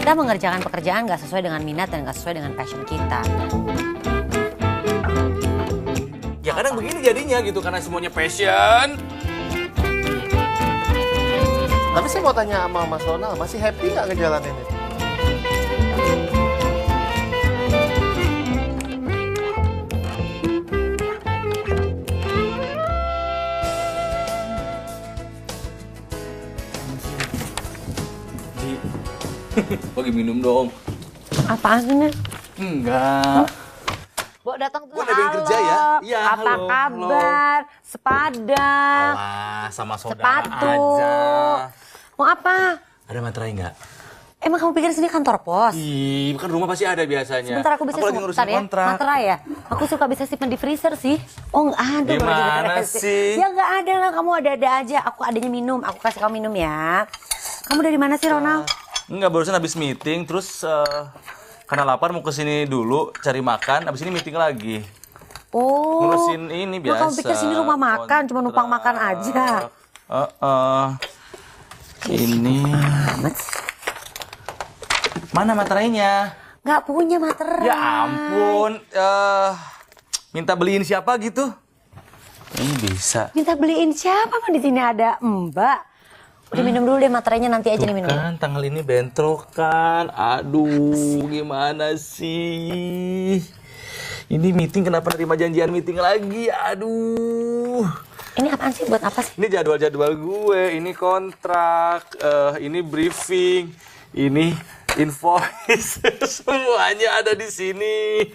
kita mengerjakan pekerjaan nggak sesuai dengan minat dan nggak sesuai dengan passion kita. Ya kadang begini jadinya gitu karena semuanya passion. Tapi saya mau tanya sama Mas Ronald, masih happy nggak ngejalanin ini? Bagi minum dong. Apaan sih, Nek? Enggak. Bo datang tuh. Gua nebeng kerja ya. Iya, Apa halo, kabar? Sepadang. Alah, sama saudara Sepatu. aja. Mau apa? Ada materai nggak? Emang kamu pikir sini kantor pos? Ih, kan rumah pasti ada biasanya. Sebentar aku bisa lagi ngurusin sebentar ya. kontrak. Materai ya? Aku suka bisa simpen di freezer sih. Oh nggak ada. Gimana sih? Ya nggak ada lah, kamu ada-ada aja. Aku adanya minum, aku kasih kamu minum ya. Kamu dari mana sih, Ronald? Enggak, barusan habis meeting, terus karena lapar mau kesini dulu cari makan, habis ini meeting lagi. Oh. Ngurusin ini biasa. Nah, kamu pikir sini rumah makan, cuma numpang makan aja. Ini. Mana materainya? Nggak punya materai. Ya ampun. Minta beliin siapa gitu? Ini bisa. Minta beliin siapa? Kan di sini ada Mbak. Udah minum dulu deh materainya, nanti aja nih minum. Kan tanggal ini bentrok kan. Aduh, gimana sih? Ini meeting kenapa nerima janjian meeting lagi? Aduh. Ini apaan sih? Buat apa sih? Ini jadwal-jadwal gue, ini kontrak, ini briefing, ini invoice, semuanya ada di sini.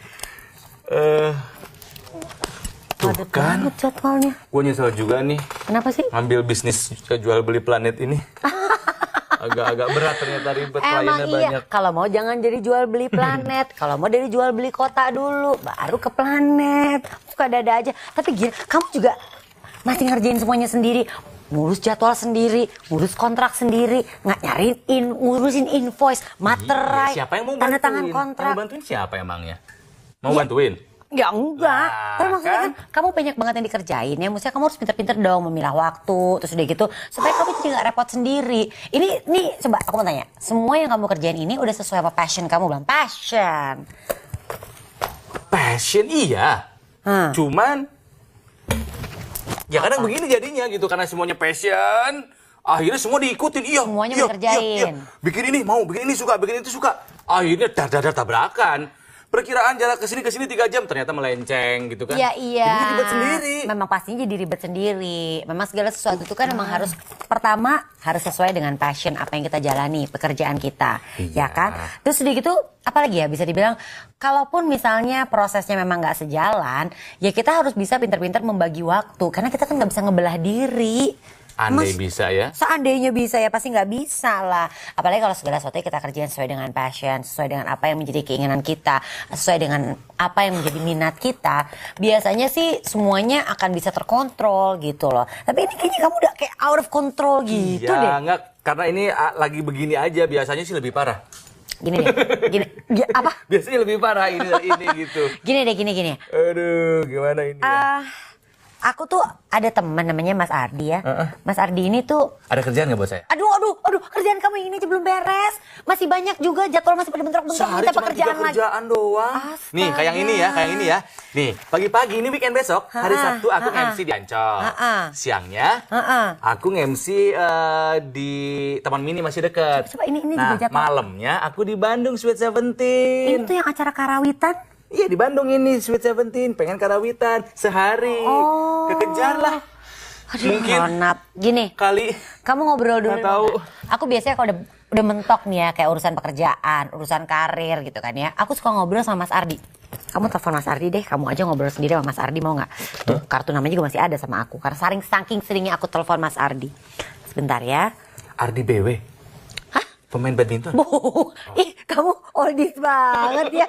Tuh Padat kan, banget jadwalnya. gue nyesel juga nih Kenapa sih? ngambil bisnis jual beli planet ini. Agak-agak berat ternyata, ribet, Emang kliennya iya, banyak. kalau mau jangan jadi jual beli planet. Kalau mau dari jual beli kota dulu, baru ke planet. Suka dada aja. Tapi gini, kamu juga masih ngerjain semuanya sendiri. Ngurus jadwal sendiri, ngurus kontrak sendiri, nggak nyariin, ngurusin invoice, materai, Iya, siapa yang mau tanda bantuin? tangan kontrak. Yang mau bantuin siapa emangnya? Mau bantuin? Ya enggak, Nah, tapi maksudnya kan? kan kamu banyak banget yang dikerjain ya, maksudnya kamu harus pinter-pinter dong memilah waktu, terus udah gitu, supaya kamu jadi gak repot sendiri. Ini coba aku mau tanya, semua yang kamu kerjain ini udah sesuai apa passion kamu bilang? Passion. Passion iya. Cuman ya kadang begini jadinya gitu karena semuanya passion. Akhirnya semua diikutin, iya. Semuanya iya, dikerjain. iya. Bikin ini mau, bikin ini suka, bikin itu suka. Akhirnya dar tabrakan. Perkiraan jarak kesini 3 jam ternyata melenceng gitu kan. Iya. Jadi ribet sendiri. Memang pastinya jadi ribet sendiri. Memang segala sesuatu itu kan memang harus, pertama harus sesuai dengan passion apa yang kita jalani, pekerjaan kita. Ya Iya. kan? Terus udah gitu, apalagi ya bisa dibilang, kalaupun misalnya prosesnya memang nggak sejalan, ya kita harus bisa pintar-pintar membagi waktu. Karena kita kan nggak bisa ngebelah diri. Andai bisa ya. Seandainya bisa ya pasti nggak bisa lah. Apalagi kalau segala sesuatu kita kerjain sesuai dengan passion, sesuai dengan apa yang menjadi keinginan kita, sesuai dengan apa yang menjadi minat kita. Biasanya sih semuanya akan bisa terkontrol gitu loh. Tapi ini kayaknya kamu udah kayak out of control gitu deh. Ya enggak, karena ini lagi begini aja, biasanya sih lebih parah. Gini deh, apa? Biasanya lebih parah ini gitu. Gini deh, gini. Aduh, gimana ini ya? Aku tuh ada teman namanya Mas Ardi ya. Mas Ardi ini tuh, Ada kerjaan nggak buat saya? aduh, kerjaan kamu yang ini aja belum beres. Masih banyak juga, jadwal masih pada bentrok-bentrok, Sehari minta cuma 3 pekerjaan lagi. kerjaan doang. Astaga. Nih, kayak yang ini ya. Nih, pagi-pagi ini weekend besok, hari Sabtu aku nge-MC di Ancol. Siangnya, aku nge-MC di Taman Mini masih deket. Coba ini Nah, juga jadwal. malamnya aku di Bandung Sweet Ini Seventeen. tuh yang acara karawitan. Iya, di Bandung ini Sweet Seventeen. Pengen karawitan sehari. Oh. Kekejar lah. Aduh, Mungkin Ronald. Gini, kali. kamu ngobrol dulu. Nggak tahu. Aku biasanya kalau udah mentok nih ya, kayak urusan pekerjaan, urusan karir gitu kan ya. Aku suka ngobrol sama Mas Ardi. Kamu telepon Mas Ardi deh, kamu aja ngobrol sendiri sama Mas Ardi, mau nggak? Tuh, kartu namanya juga masih ada sama aku. Karena saking seringnya aku telepon Mas Ardi. Sebentar ya. Ardi BW. Hah? Pemain badminton. Ih, kamu oldies banget ya.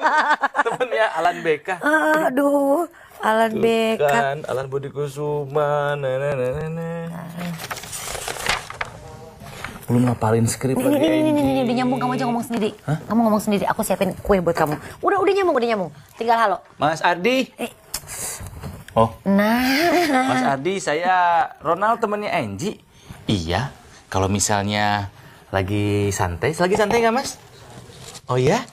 Temennya Alan Beka. Aduh, Alan Beka. Kan, Alan Budi Kusuma. Belum ngapalin skrip lagi. Ini, udah nyambung, kamu aja ngomong sendiri. Kamu ngomong sendiri, aku siapin kue buat kamu. Udah nyambung. Tinggal halo. Mas Ardi. Eh. Oh, Nah, Mas Ardi, saya Ronald temennya Angie. Iya, kalau misalnya lagi santai nggak Mas? Oh ya?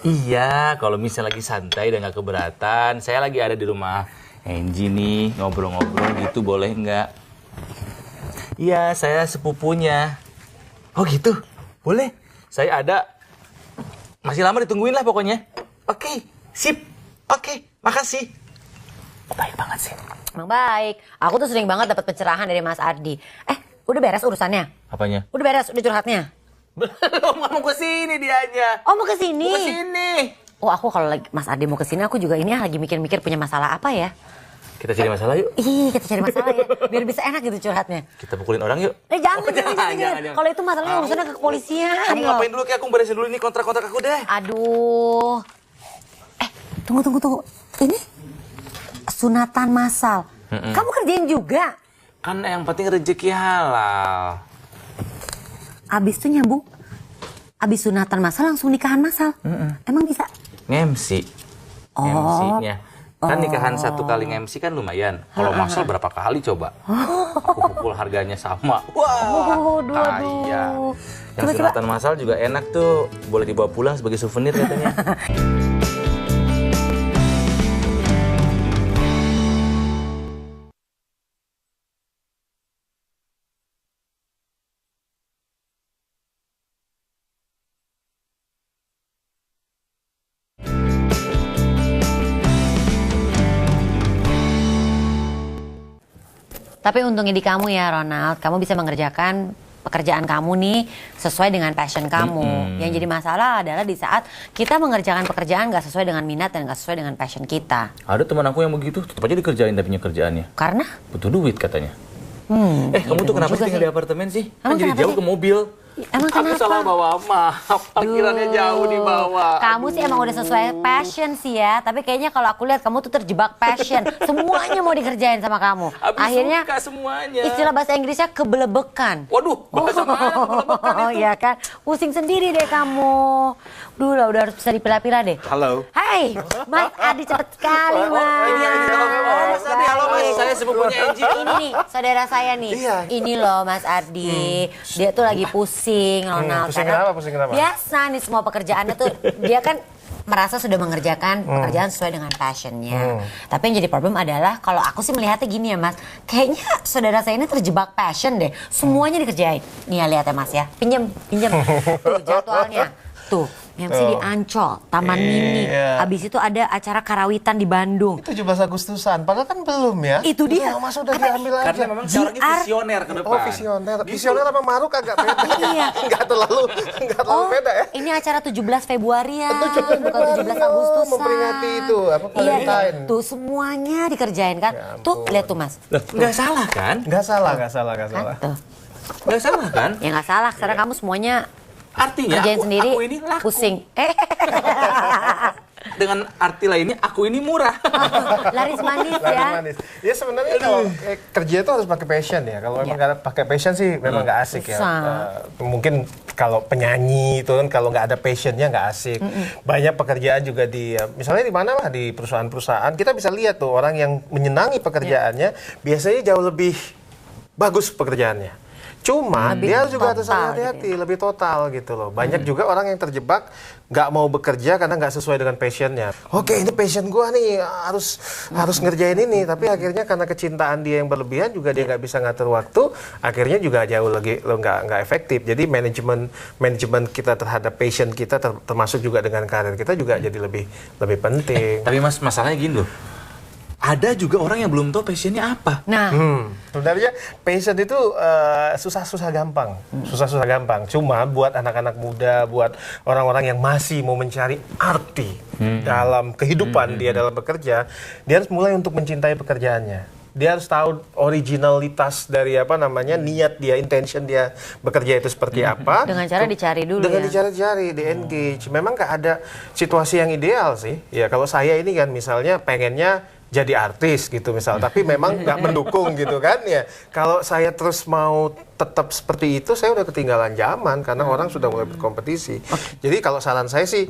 Iya, kalau misalnya lagi santai dan nggak keberatan, saya lagi ada di rumah Angie nih, ngobrol-ngobrol gitu, boleh nggak? Iya, saya sepupunya. Oh gitu? Boleh. Saya ada. Masih lama ditungguin lah pokoknya. Oke, sip. Oke, makasih. Baik banget sih. Emang baik. Aku tuh sering banget dapat pencerahan dari Mas Ardi. Udah beres urusannya? Apanya? Udah beres, udah curhatnya? Belum, mau ke sini dianya. Oh, mau ke sini? Mau ke sini. Oh, aku kalau lagi Mas Ardi mau ke sini, aku juga ini lagi mikir-mikir punya masalah apa ya? Kita cari masalah yuk. Ih, kita cari masalah ya, biar bisa enak gitu curhatnya. Kita pukulin orang yuk. Jangan. Kalau itu masalahnya urusannya ke kepolisian. Kamu ngapain dulu, Ki? Aku beresin dulu ini kontrak-kontrak aku deh. Aduh. Tunggu. Ini sunatan massal. Kamu kerjain juga? Kan yang penting rezeki halal. Abis tuh nyambung. Abis sunatan massal langsung nikahan massal. Emang bisa? Ngemsi. Oh. MC-nya. Kan nikahan 1 kali ngemsi kan lumayan. Kalau massal berapa kali coba? Aku pukul harganya sama. Wah, kaya. Yang sunatan massal juga enak tuh. Boleh dibawa pulang sebagai souvenir katanya. Tapi untungnya di kamu ya Ronald, kamu bisa mengerjakan pekerjaan kamu nih sesuai dengan passion kamu. Yang jadi masalah adalah di saat kita mengerjakan pekerjaan nggak sesuai dengan minat dan nggak sesuai dengan passion kita. Ada teman aku yang begitu, tetap aja dikerjain tapi kerjaannya. Karena? Butuh duit katanya. Kamu tuh kenapa sih tinggal di apartemen sih? Kan jadi jauh ke mobil. Emang Aku kenapa? salah bawa maaf, parkirannya jauh dibawa. Kamu sih emang udah sesuai passion sih ya. Tapi kayaknya kalau aku lihat kamu tuh terjebak passion. Semuanya mau dikerjain sama kamu. Akhirnya suka semuanya. Istilah bahasa Inggrisnya kebelebekan. Waduh, bahasa mana kebelebekan itu? Iya kan, pusing sendiri deh kamu. Duh lah, udah harus bisa dipilah-pilah deh. Halo. Hai, Mas Adi cepet sekali Mas. Mas Adi, halo Mas. Saya sepupunya Angie. Ini nih, saudara saya nih. Iya. Ini loh Mas Ardi. Dia tuh lagi pusing, Ronald. Pusing Karena kenapa? Pusing kenapa? biasa nih semua pekerjaannya tuh, dia kan merasa sudah mengerjakan pekerjaan sesuai dengan passionnya. Tapi yang jadi problem adalah kalau aku sih melihatnya gini ya Mas, kayaknya saudara saya ini terjebak passion deh. Semuanya dikerjain. Nih ya lihat ya Mas ya, pinjem. Tuh jadwalnya. Tuh, MC di Ancol, Taman Mini. Habis itu ada acara karawitan di Bandung. 17 Agustusan, padahal kan belum ya. Itu dia. Masa udah diambil aja. Karena memang orangnya visioner ke depan. Oh, visioner. Visioner apa maruk agak beda. Iya. Enggak terlalu beda ya. Ini acara 17 Februari ya, bukan 17 Agustusan. Memperingati itu, apa, Valentine. Tuh semuanya dikerjain kan. Tuh, lihat tuh Mas. Nggak salah kan? Enggak salah. Tuh. Nggak salah kan? Ya nggak salah, karena kamu semuanya Artinya kerjain sendiri, aku ini laku. pusing. Dengan arti lainnya, aku ini murah. Laris manis Lagi ya. manis. Ya sebenarnya kalau kerja itu harus pakai passion ya. Kalau memang nggak pakai passion sih memang nggak asik ya. Susah. Mungkin kalau penyanyi itu kan kalau nggak ada passionnya nggak asik. Banyak pekerjaan juga di misalnya di mana lah di perusahaan-perusahaan kita bisa lihat tuh orang yang menyenangi pekerjaannya biasanya jauh lebih bagus pekerjaannya. Cuma Lebih dia juga harus total hati-hati, lebih total gitu loh. Banyak juga orang yang terjebak nggak mau bekerja karena nggak sesuai dengan passionnya. Oke, ini passion gua nih harus ngerjain ini, tapi akhirnya karena kecintaan dia yang berlebihan juga dia nggak bisa ngatur waktu, akhirnya juga jauh lagi nggak efektif. Jadi manajemen kita terhadap passion kita termasuk juga dengan karir kita juga jadi lebih penting. Tapi Mas, masalahnya gini loh. Ada juga orang yang belum tahu passionnya apa. Nah, Sebenarnya passion itu susah-susah gampang. Susah-susah gampang. Cuma buat anak-anak muda, buat orang-orang yang masih mau mencari arti dalam kehidupan dia dalam bekerja, dia harus mulai untuk mencintai pekerjaannya. Dia harus tahu originalitas dari niat dia, intention dia bekerja itu seperti apa. dengan cara dicari dulu Dengan ya. dicari, di engage. Memang nggak ada situasi yang ideal sih. Ya kalau saya ini kan misalnya pengennya jadi artis gitu misal, tapi memang nggak mendukung gitu kan ya. Kalau saya terus mau tetap seperti itu, saya udah ketinggalan zaman karena orang sudah mulai berkompetisi. Jadi kalau saran saya sih,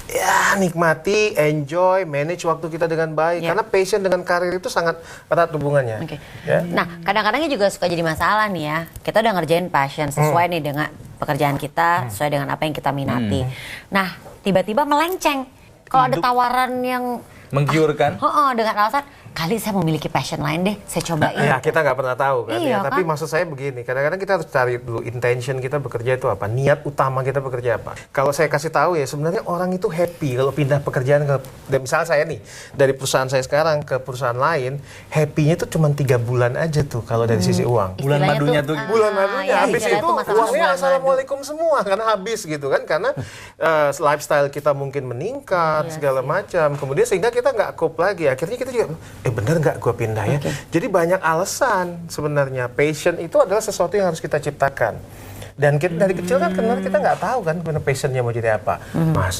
ya ya nikmati, enjoy, manage waktu kita dengan baik. Ya. Karena passion dengan karir itu sangat erat hubungannya. Oke. Ya. Nah, kadang-kadangnya juga suka jadi masalah nih ya. Kita udah ngerjain passion sesuai nih dengan pekerjaan kita, sesuai dengan apa yang kita minati. Nah, tiba-tiba melenceng. Kalau ada tawaran yang Menggiurkan. dengan alasan kali saya memiliki passion lain deh, saya cobain. Ya, kita nggak pernah tahu kan. Iya, Ya. Tapi kan? maksud saya begini, kadang-kadang kita harus cari dulu intention kita bekerja itu apa, niat utama kita bekerja apa. Kalau saya kasih tahu ya, sebenarnya orang itu happy kalau pindah pekerjaan ke, dan misalnya saya nih dari perusahaan saya sekarang ke perusahaan lain, happy-nya itu cuma 3 bulan aja tuh kalau dari sisi uang. Bulan Istilahnya madunya tuh. Bulan madunya ya, habis istilahnya itu masa-masa uangnya bulan madu. assalamualaikum semua karena habis gitu kan, karena lifestyle kita mungkin meningkat segala macam, kemudian sehingga kita nggak cope lagi, akhirnya kita juga bener nggak gue pindah ya. Jadi banyak alasan sebenarnya. Passion itu adalah sesuatu yang harus kita ciptakan. Dan kita dari kecil kan sebenarnya kita nggak tahu kan benar passionnya mau jadi apa.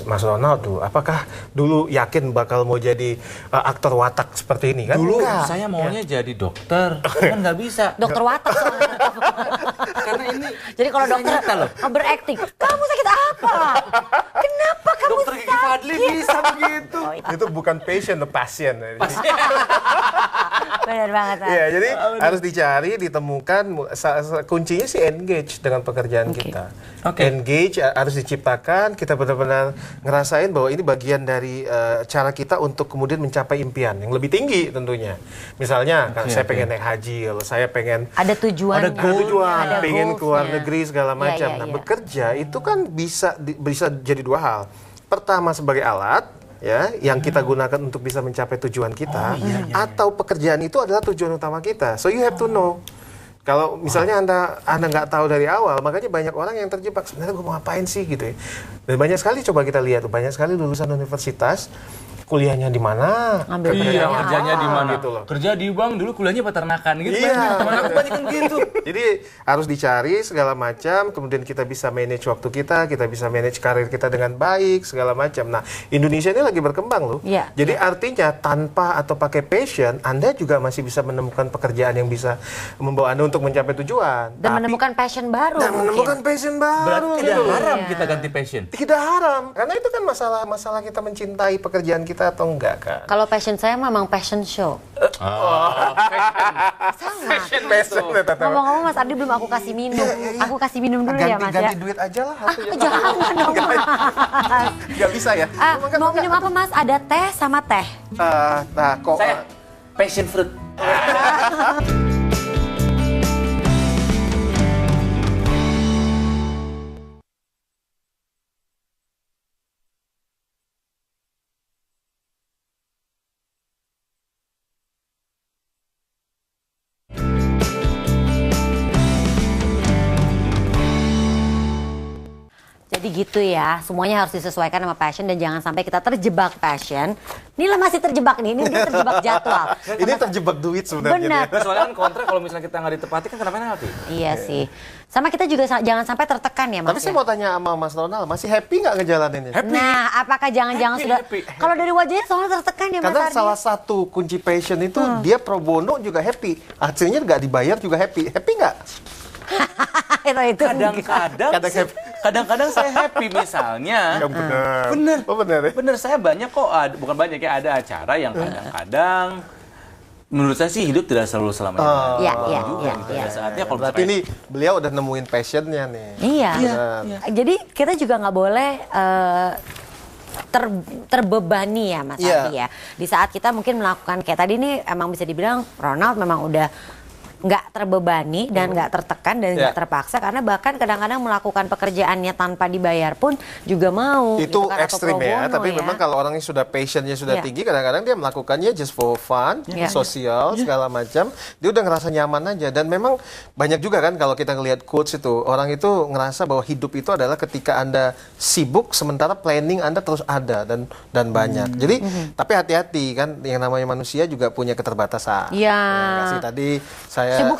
Mas Ronald tuh, apakah dulu yakin bakal mau jadi aktor watak seperti ini kan? Dulu Enggak. saya maunya jadi dokter, kan nggak bisa. Dokter watak soalnya. Karena ini Jadi kalau dokter nyata loh. berakting, kamu sakit apa? Kenapa kamu Dokter Gigi Fadli bisa begitu. Itu bukan passion, the passion. Benar banget. Mas. Iya, jadi harus dicari, ditemukan. Kuncinya sih engage dengan pekerjaan kita. Oke. Engage harus diciptakan. Kita benar-benar ngerasain bahwa ini bagian dari cara kita untuk kemudian mencapai impian yang lebih tinggi tentunya. Misalnya, kan saya pengen naik haji, kalau saya pengen Ada tujuannya. ada tujuan, Ada pengen keluar goals-nya. negeri segala Iya, macam. iya, Nah, iya. bekerja itu kan bisa jadi 2 hal. Pertama sebagai alat ya yang kita gunakan untuk bisa mencapai tujuan kita, atau pekerjaan itu adalah tujuan utama kita. So you have to know. Kalau misalnya anda nggak tahu dari awal, makanya banyak orang yang terjebak, sebenarnya gue mau ngapain sih gitu ya. Dan banyak sekali coba kita lihat, banyak sekali lulusan universitas kuliahnya di mana, Ambil Iya, pekerjaan kerjanya awal. di mana? gitu loh. Kerja di bank, dulu kuliahnya peternakan gitu. Iya. Banyak. Teman aku banyak kan gitu. Jadi harus dicari segala macam, kemudian kita bisa manage waktu kita bisa manage karir kita dengan baik segala macam. Nah, Indonesia ini lagi berkembang loh. Iya. Jadi artinya tanpa atau pakai passion, Anda juga masih bisa menemukan pekerjaan yang bisa membawa Anda untuk mencapai tujuan. Dan menemukan passion baru. dan mungkin. menemukan passion Berarti baru. tidak gitu. haram Iya. kita ganti passion. Tidak haram, karena itu kan masalah kita mencintai pekerjaan kita atau enggak kan. Kalau passion saya memang passion show. Sangat. Passion Ngomong-ngomong Mas Ardi belum aku kasih minum. Aku kasih minum dulu ya Mas ya. ganti duit aja lah. Jangan dong Mas. Nggak bisa ya. Mau minum apa Mas? Ada teh sama teh. Nah, kok Saya passion fruit. Jadi gitu ya, semuanya harus disesuaikan sama passion dan jangan sampai kita terjebak passion. Nila masih terjebak nih, ini dia terjebak jadwal. ini terjebak duit sebenarnya. Benar. Soalnya kan kontrak kalau misalnya kita nggak ditepati kan kenapa nanti? Iya sih. Sama kita juga jangan sampai tertekan ya Mas. Tapi saya ya? mau tanya sama Mas Ronald, masih happy nggak ngejalaninnya? Nah, apakah jangan-jangan Happy, sudah happy. kalau dari wajahnya soalnya tertekan ya Mas Karena Ardi? salah satu kunci passion itu dia pro bono juga happy, hasilnya nggak dibayar juga happy. Happy nggak? itu Kadang-kadang saya happy misalnya. Yang benar. Bener. Oh benar ya? Bener, saya banyak kok, bukan banyak ya, ada acara yang kadang-kadang menurut saya sih hidup tidak selalu selamanya. Iya, iya, juga iya, gitu. iya. Ada saatnya kalau Berarti misalnya- ini beliau udah nemuin passionnya nih. Iya. Benar. Jadi kita juga nggak boleh terbebani ya Mas Iya. Ardi ya. Di saat kita mungkin melakukan kayak tadi nih emang bisa dibilang Ronald memang udah nggak terbebani dan nggak tertekan dan nggak Iya. terpaksa karena bahkan kadang-kadang melakukan pekerjaannya tanpa dibayar pun juga mau. Itu gitu kan, atau ekstrim pro ya, bono tapi ya. memang kalau orangnya sudah passionnya sudah Iya. tinggi, kadang-kadang dia melakukannya just for fun, Iya. sosial segala macam, dia udah ngerasa nyaman aja. Dan memang banyak juga kan kalau kita ngelihat quotes itu, orang itu ngerasa bahwa hidup itu adalah ketika Anda sibuk sementara planning Anda terus ada dan banyak. Jadi tapi hati-hati kan, yang namanya manusia juga punya keterbatasan. Iya. Ya, kasih tadi saya saya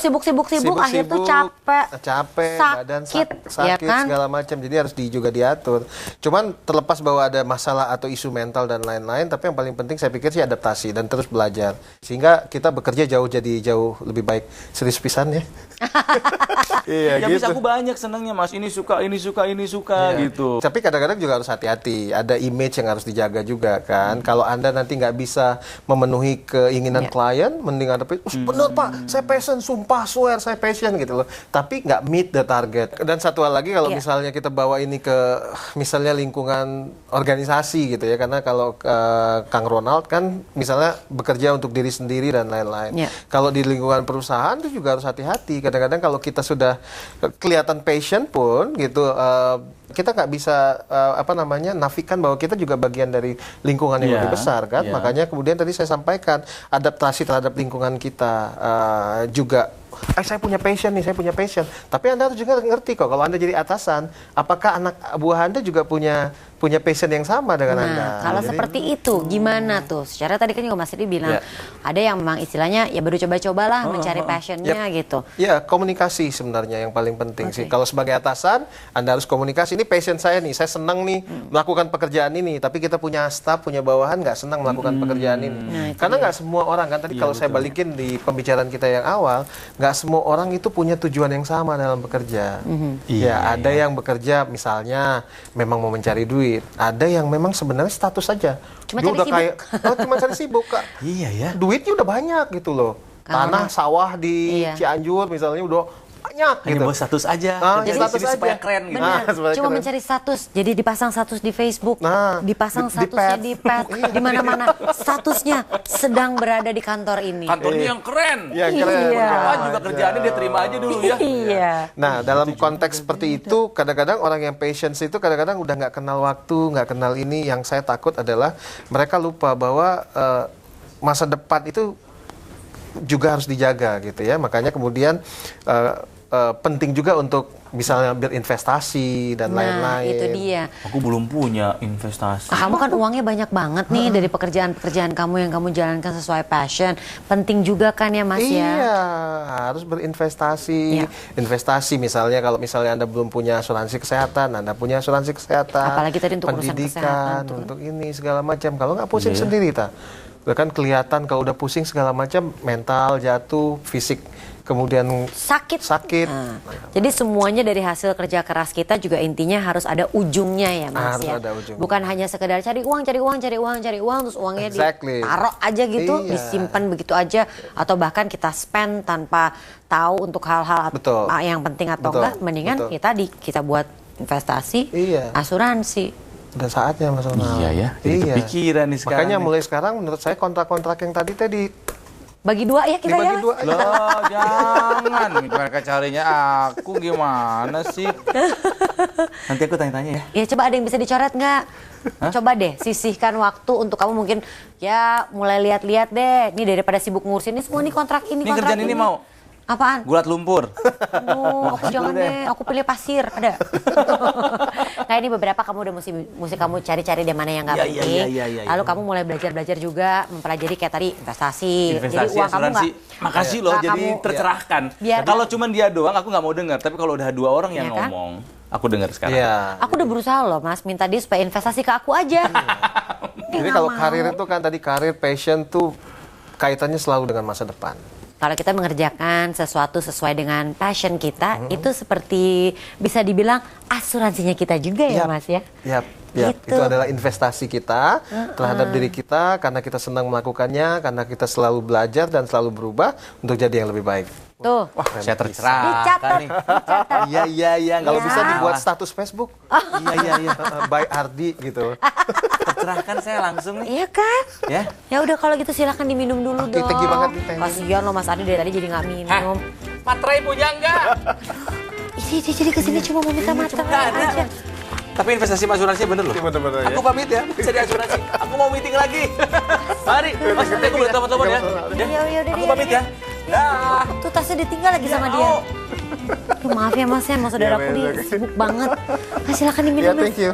sibuk, akhir tuh capek, badan sakit, sakit ya kan? segala macam. Jadi harus juga diatur. Cuman terlepas bahwa ada masalah atau isu mental dan lain-lain, tapi yang paling penting saya pikir sih adaptasi dan terus belajar. Sehingga kita bekerja jauh lebih baik. Serius pisan ya. Iya Ya gitu. bisa aku banyak senangnya Mas. Ini suka Iya. gitu. Tapi kadang-kadang juga harus hati-hati. Ada image yang harus dijaga juga kan. Kalau Anda nanti nggak bisa memenuhi keinginan klien, mending ada bener Pak, saya passion, sumpah swear saya passion gitu loh. Tapi nggak meet the target. Dan satu hal lagi kalau misalnya kita bawa ini ke misalnya lingkungan organisasi gitu ya. Karena kalau Kang Ronald kan misalnya bekerja untuk diri sendiri dan lain-lain. Kalau di lingkungan perusahaan itu juga harus hati-hati. Kadang-kadang kalau kita sudah kelihatan passion pun gitu, kita nggak bisa nafikan bahwa kita juga bagian dari lingkungan yang lebih besar kan. Makanya kemudian tadi saya sampaikan adaptasi terhadap lingkungan kita juga. Saya punya passion nih, saya punya passion. Tapi Anda harus juga ngerti kok kalau Anda jadi atasan, apakah anak buah Anda juga punya passion yang sama dengan Anda. Kalau seperti itu gimana tuh? Secara tadi kan juga Mas Ridi bilang ada yang memang istilahnya ya baru coba-cobalah mencari passionnya gitu. Ya, komunikasi sebenarnya yang paling penting sih. Kalau sebagai atasan, Anda harus komunikasi. Ini passion saya nih, saya senang nih melakukan pekerjaan ini. Tapi kita punya staff, punya bawahan nggak senang melakukan pekerjaan ini. Karena nggak semua orang kan tadi kalau saya balikin di pembicaraan kita yang awal, nggak semua orang itu punya tujuan yang sama dalam bekerja. Ada yang bekerja misalnya memang mau mencari duit. Ada yang memang sebenarnya status saja. Cuma Dia cari udah sibuk. kayak, cuma cari sibuk Kak. Iya ya. Duitnya udah banyak gitu loh. Tanah, sawah di Cianjur misalnya udah banyak Hanya gitu. buat status aja. Jadi status status supaya aja. keren gitu. Benar. supaya Cuma keren. mencari status. Jadi dipasang status di Facebook, dipasang di statusnya pet. di pet, di mana-mana. Statusnya sedang berada di kantor ini. Kantornya yang keren. Yang keren. Iya. Apa juga kerjaannya dia terima aja dulu ya. Iya. Nah, dalam konteks seperti itu, kadang-kadang orang yang patience itu kadang-kadang udah nggak kenal waktu, nggak kenal ini. Yang saya takut adalah mereka lupa bahwa masa depan itu juga harus dijaga gitu ya. Makanya kemudian penting juga untuk misalnya berinvestasi dan lain-lain. Itu dia. Aku belum punya investasi. Kamu kan uangnya banyak banget nih dari pekerjaan-pekerjaan kamu yang kamu jalankan sesuai passion. Penting juga kan ya Mas ya? Iya, harus berinvestasi. Investasi misalnya kalau misalnya Anda belum punya asuransi kesehatan, Anda punya asuransi kesehatan. Apalagi tadi untuk urusan pendidikan, kesehatan tuh. untuk ini segala macam. Kalau nggak pusing sendiri, kan kelihatan kalau udah pusing segala macam, mental jatuh, fisik kemudian Sakit. Nah, Jadi semuanya dari hasil kerja keras kita juga intinya harus ada ujungnya ya Mas Harus ya. ada ujungnya. Bukan hanya sekedar cari uang terus uangnya Exactly. ditaruh aja gitu, Iya. disimpan begitu aja atau bahkan kita spend tanpa tahu untuk hal-hal Betul. yang penting atau Betul. enggak. Mendingan Betul. kita buat investasi, Iya. asuransi. udah saatnya Mas Ronald. Iya ya, jadi kepikiran nih sekarang. Makanya nih. mulai sekarang menurut saya kontrak-kontrak yang tadi Bagi dua ya kita dibagi ya. dua aja. Loh, jangan. Mereka carinya aku gimana sih? Nanti aku tanya-tanya ya. Ya coba ada yang bisa dicoret nggak? Coba deh sisihkan waktu untuk kamu mungkin ya mulai lihat-lihat deh. Ini daripada sibuk ngurusin ini semua nih kontrak ini Ini kontrak kerjaan ini mau? Apaan? Gulat lumpur. Aku jangan deh, aku pilih pasir, ada. Nah ini beberapa kamu udah mesti kamu cari-cari deh mana yang nggak Iya, penting. iya. Lalu kamu mulai belajar juga, mempelajari kayak tadi investasi. Jadi Investasi, uang kamu asuransi. nggak. Makasih loh, Nggak jadi kamu- tercerahkan. Biar- Kalau cuma dia doang, aku nggak mau dengar. Tapi kalau udah dua orang yang Iya kan? ngomong, aku dengar sekarang. Iya. Aku udah berusaha loh mas, minta dia supaya investasi ke aku aja. Dia Jadi nggak kalau mau. karir itu kan tadi karir passion tuh kaitannya selalu dengan masa depan. Kalau kita mengerjakan sesuatu sesuai dengan passion kita, itu seperti bisa dibilang asuransinya kita juga ya Yap. mas ya. Yap. Gitu. Itu adalah investasi kita terhadap diri kita karena kita senang melakukannya, karena kita selalu belajar dan selalu berubah untuk jadi yang lebih baik. Tuh. Wah, saya tercerahkan Dicatat. nih. Iya. Kalau Ya. bisa dibuat status Facebook, Iya. by Ardi gitu. Tercerahkan saya langsung nih. Iya kan? Ya. Ya udah kalau gitu silakan diminum dulu Oke, dong. thank you banget nih, thank you. Kasihan loh Mas Adi dari tadi jadi nggak minum. Materai punya enggak? Ih, dia jadi kesini cuma mau minta Cuma nggak materai ada. aja. Tapi investasi asuransinya bener loh. Bener-bener ya. Aku pamit ya, bisa di asuransi. Aku mau meeting lagi. Mari, Mas, nanti aku boleh telepon-telepon ya. Iya, udah Aku deh, pamit ya. Dah. Tuh tasnya ditinggal lagi sama dia. Mau. Aduh, maaf ya Mas ya, mau saudaraku Iya, nih oke. sibuk banget. Nah, silakan Ya, diminum Mas. thank you.